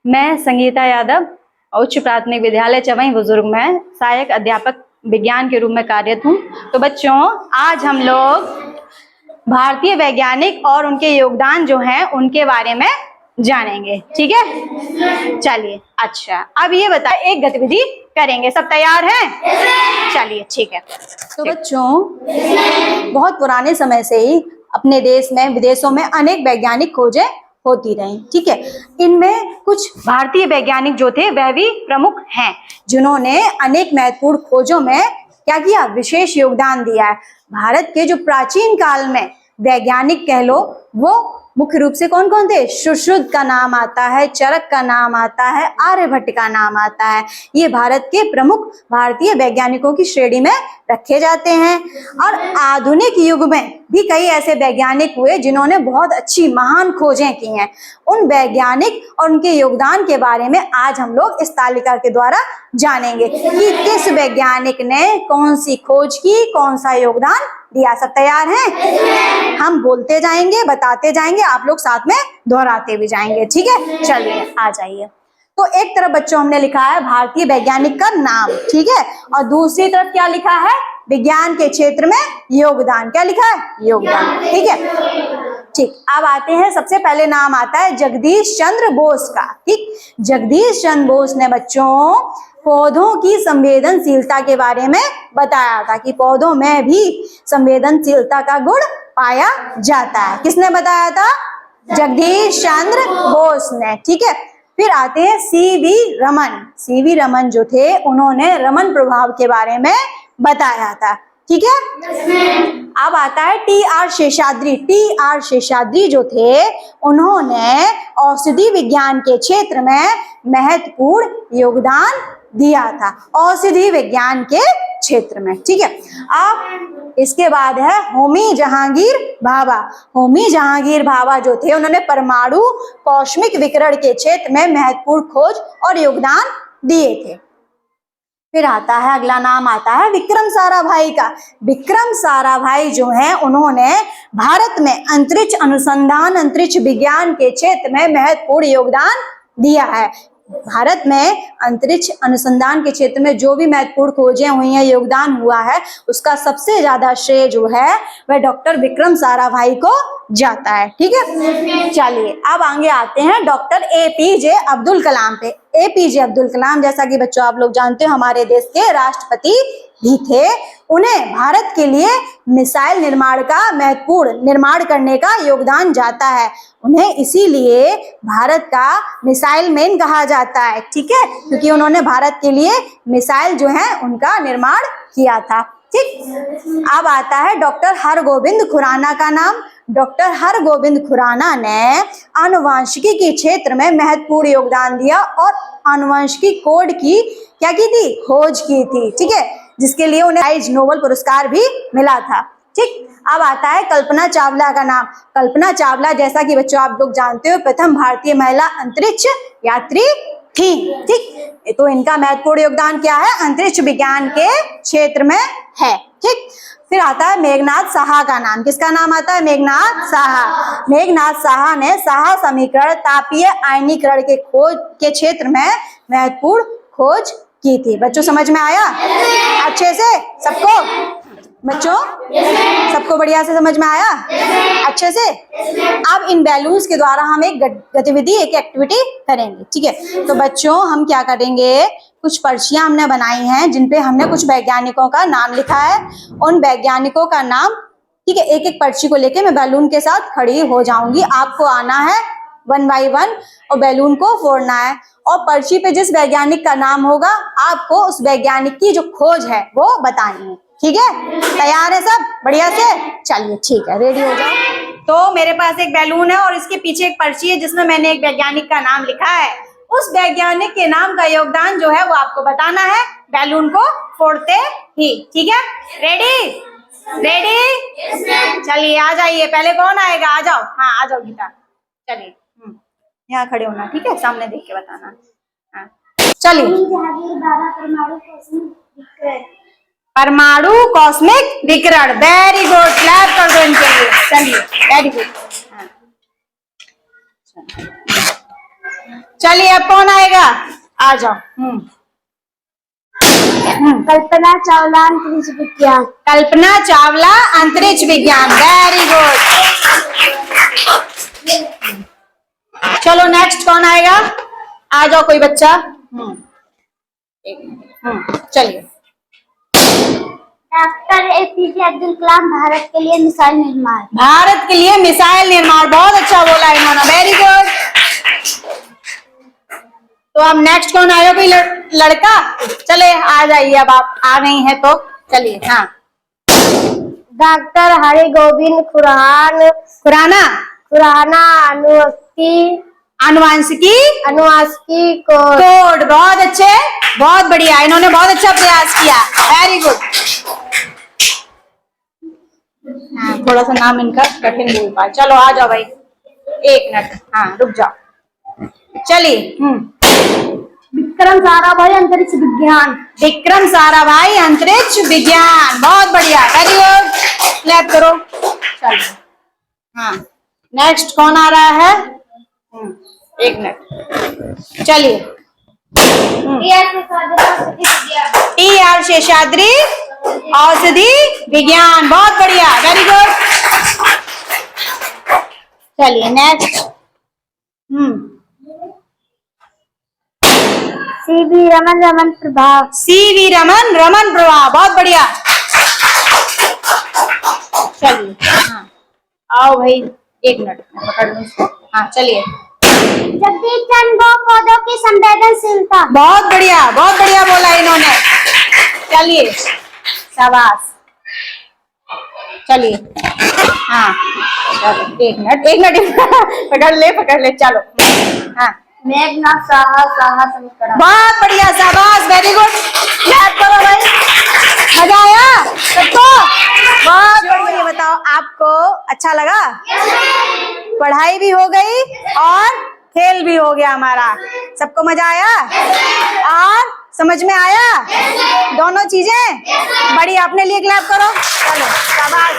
मैं संगीता यादव उच्च प्राथमिक विद्यालय चवई बुजुर्ग में सहायक अध्यापक विज्ञान के रूप में कार्यरत हूँ। तो बच्चों, आज हम लोग भारतीय वैज्ञानिक और उनके योगदान जो हैं उनके बारे में जानेंगे। ठीक है, चलिए। अच्छा, अब ये बताएं, एक गतिविधि करेंगे। सब तैयार हैं? चलिए, ठीक है। तो बच्चों, बहुत पुराने समय से ही अपने देश में, विदेशों में अनेक वैज्ञानिक खोजें होती रही। ठीक है, इनमें कुछ भारतीय वैज्ञानिक जो थे वह भी प्रमुख हैं, जिन्होंने अनेक महत्वपूर्ण खोजों में क्या किया, विशेष योगदान दिया है। भारत के जो प्राचीन काल में वैज्ञानिक कह लो, वो मुख्य रूप से कौन कौन थे? सुश्रुत का नाम आता है, चरक का नाम आता है, आर्यभट्ट का नाम आता है। ये भारत के प्रमुख भारतीय वैज्ञानिकों की श्रेणी में रखे जाते हैं। और आधुनिक युग में भी कई ऐसे वैज्ञानिक हुए जिन्होंने बहुत अच्छी महान खोजें की हैं। उन वैज्ञानिक और उनके योगदान के बारे में आज हम लोग इस तालिका के द्वारा जानेंगे कि किस वैज्ञानिक ने कौन सी खोज की, कौन सा योगदान दिया। सब तैयार हैं? हम बोलते जाएंगे, बताते जाएंगे, आप लोग साथ में दोहराते भी जाएंगे। ठीक है, चलिए आ जाइए। तो एक तरफ बच्चों हमने लिखा है भारतीय वैज्ञानिक का नाम, ठीक है, और दूसरी तरफ क्या लिखा है? विज्ञान के क्षेत्र में योगदान। क्या लिखा है? योगदान। ठीक है, ठीक। अब आते हैं, सबसे पहले नाम आता है जगदीश चंद्र बोस का। ठीक, जगदीश चंद्र बोस ने बच्चों पौधों की संवेदनशीलता के बारे में बताया था कि पौधों में भी संवेदनशीलता का गुण पाया जाता है। किसने बताया था? जगदीश चंद्र बोस ने। ठीक है, फिर आते हैं सीवी रमन। सीवी रमन जो थे, उन्होंने रमन प्रभाव के बारे में बताया था। ठीक है, अब आता है टी.आर. शेषाद्री। टी.आर. शेषाद्री जो थे, उन्होंने औषधि विज्ञान के क्षेत्र में महत्वपूर्ण योगदान दिया था, औषधि विज्ञान के क्षेत्र में। ठीक है, अब इसके बाद है होमी जहांगीर भाभा। होमी जहांगीर भाभा जो थे, उन्होंने परमाणु कॉस्मिक विकिरण के क्षेत्र में महत्वपूर्ण खोज और योगदान दिए थे। फिर आता है, अगला नाम आता है विक्रम साराभाई का। विक्रम साराभाई जो हैं, उन्होंने भारत में अंतरिक्ष अनुसंधान, अंतरिक्ष विज्ञान के क्षेत्र में महत्वपूर्ण योगदान दिया है। भारत में अंतरिक्ष अनुसंधान के क्षेत्र में जो भी महत्वपूर्ण खोजें हुई हैं, योगदान हुआ है, उसका सबसे ज्यादा श्रेय जो है वह डॉक्टर विक्रम साराभाई को जाता है। ठीक है, चलिए अब आगे आते हैं डॉक्टर एपीजे अब्दुल कलाम पे। एपीजे अब्दुल कलाम, जैसा कि बच्चों आप लोग जानते हो, हमारे देश के राष्ट्रपति भी थे। उन्हें भारत के लिए मिसाइल निर्माण का, महत्वपूर्ण निर्माण करने का योगदान जाता है। उन्हें इसीलिए भारत का मिसाइल मैन कहा जाता है। ठीक है, क्योंकि उन्होंने भारत के लिए मिसाइल जो है उनका निर्माण किया था। ठीक, अब आता है डॉक्टर हरगोविंद खुराना का नाम। डॉक्टर हरगोविंद खुराना ने आनुवंशिकी के क्षेत्र में महत्वपूर्ण योगदान दिया और आनुवंशिकी कोड की क्या की थी? खोज की थी। ठीक है, जिसके लिए उन्हें नोबेल पुरस्कार भी मिला था। ठीक, अब आता है कल्पना चावला का नाम। कल्पना चावला, जैसा कि बच्चों आप लोग जानते हो, प्रथम भारतीय महिला अंतरिक्ष यात्री थी। ठीक, तो इनका महत्वपूर्ण योगदान क्या है? अंतरिक्ष विज्ञान के क्षेत्र में है। ठीक, फिर आता है मेघनाथ साहा का नाम। किसका नाम आता है? मेघनाथ साहा। मेघनाथ साहा ने साहा समीकरण, तापीय आयनीकरण के खोज के क्षेत्र में महत्वपूर्ण खोज की थी। बच्चों समझ में आया अच्छे से सबको? बच्चों सबको बढ़िया से समझ में आया अच्छे से? अब इन बैलून्स के द्वारा हम एक गतिविधि, एक एक्टिविटी करेंगे। ठीक है, तो बच्चों हम क्या करेंगे, कुछ पर्चियां हमने बनाई हैं जिनपे हमने कुछ वैज्ञानिकों का नाम लिखा है। उन वैज्ञानिकों का नाम, ठीक है, एक एक पर्ची को लेके मैं बैलून के साथ खड़ी हो जाऊंगी। आपको आना है 1 बाय 1 और बैलून को फोड़ना है, और पर्ची पे जिस वैज्ञानिक का नाम होगा आपको उस वैज्ञानिक की जो खोज है वो बतानी है। ठीक है, तैयार है सब बढ़िया से? चलिए ठीक है, रेडी हो जाओ। तो मेरे पास एक बैलून है और इसके पीछे एक पर्ची है जिसमें मैंने एक वैज्ञानिक का नाम लिखा है। उस वैज्ञानिक के नाम का योगदान जो है वो आपको बताना है बैलून को फोड़ते ही। ठीक है, रेडी? रेडी? चलिए आ जाइए। पहले कौन आएगा? आ जाओ। हाँ आ जाओ गीता। चलिए यहाँ खड़े होना, ठीक है, सामने देख के बताना। हाँ चलिए। परमाणु कॉस्मिक विकिरण, वेरी गुड, क्लैप कर दो इनके लिए। चलिए वेरी गुड। चलिए अब कौन आएगा, आ जाओ। कल्पना चावला अंतरिक्ष विज्ञान। कल्पना चावला अंतरिक्ष विज्ञान, वेरी गुड। चलो नेक्स्ट कौन आएगा, आ जाओ कोई बच्चा। चलिए। डॉक्टर APJ अब्दुल कलाम भारत के लिए मिसाइल निर्माण। भारत के लिए मिसाइल निर्माण, बहुत अच्छा बोला इन्होंने, वेरी गुड। तो अब नेक्स्ट कौन आएगा, कोई लड़का, चले आ जाइए, अब आप आ गई हैं तो चलिए। हाँ, डॉक्टर हरि गोविंद खुराना अनुवांशिकी कोड, बहुत अच्छे, बहुत बढ़िया, इन्होंने बहुत अच्छा प्रयास किया, वेरी गुड। हाँ, थोड़ा सा नाम इनका कठिन बोल पाए। चलो आ जाओ भाई, एक मिनट, हाँ रुक जाओ, चलिए। विक्रम साराभाई अंतरिक्ष विज्ञान। विक्रम साराभाई अंतरिक्ष विज्ञान, बहुत बढ़िया, वेरी गुड, क्लैप करो। चलिए। हाँ, नेक्स्ट कौन आ रहा है, एक मिनट, चलिए। TR शेषाद्री औषधि विज्ञान, बहुत बढ़िया, वेरी गुड। चलिए next. CV Raman Prabha. CV Raman Prabha, बहुत बढ़िया। चलिए। हाँ, आओ भाई, एक मिनट पकड़ लो इसको। हाँ चलिए। जगदीश चंद्र बोस पौधों की संवेदनशीलता। बहुत बढ़िया बोला इन्होंने, चलिए शाबाश। चलिए। हाँ, एक मिनट पकड़ ले, चलो। हाँ, मेघनाथ साहा समीकरण। बहुत बढ़िया, शाबाश, वेरी गुड, क्लैप करो भाई, मजा आया सबको, बहुत बढ़िया। ये बताओ आपको अच्छा लगा, पढ़ाई भी हो गई और खेल भी हो गया हमारा, सबको मजा आया और समझ में आया दोनों चीजें, बढ़िया, अपने लिए क्लैप करो, चलो शाबाश।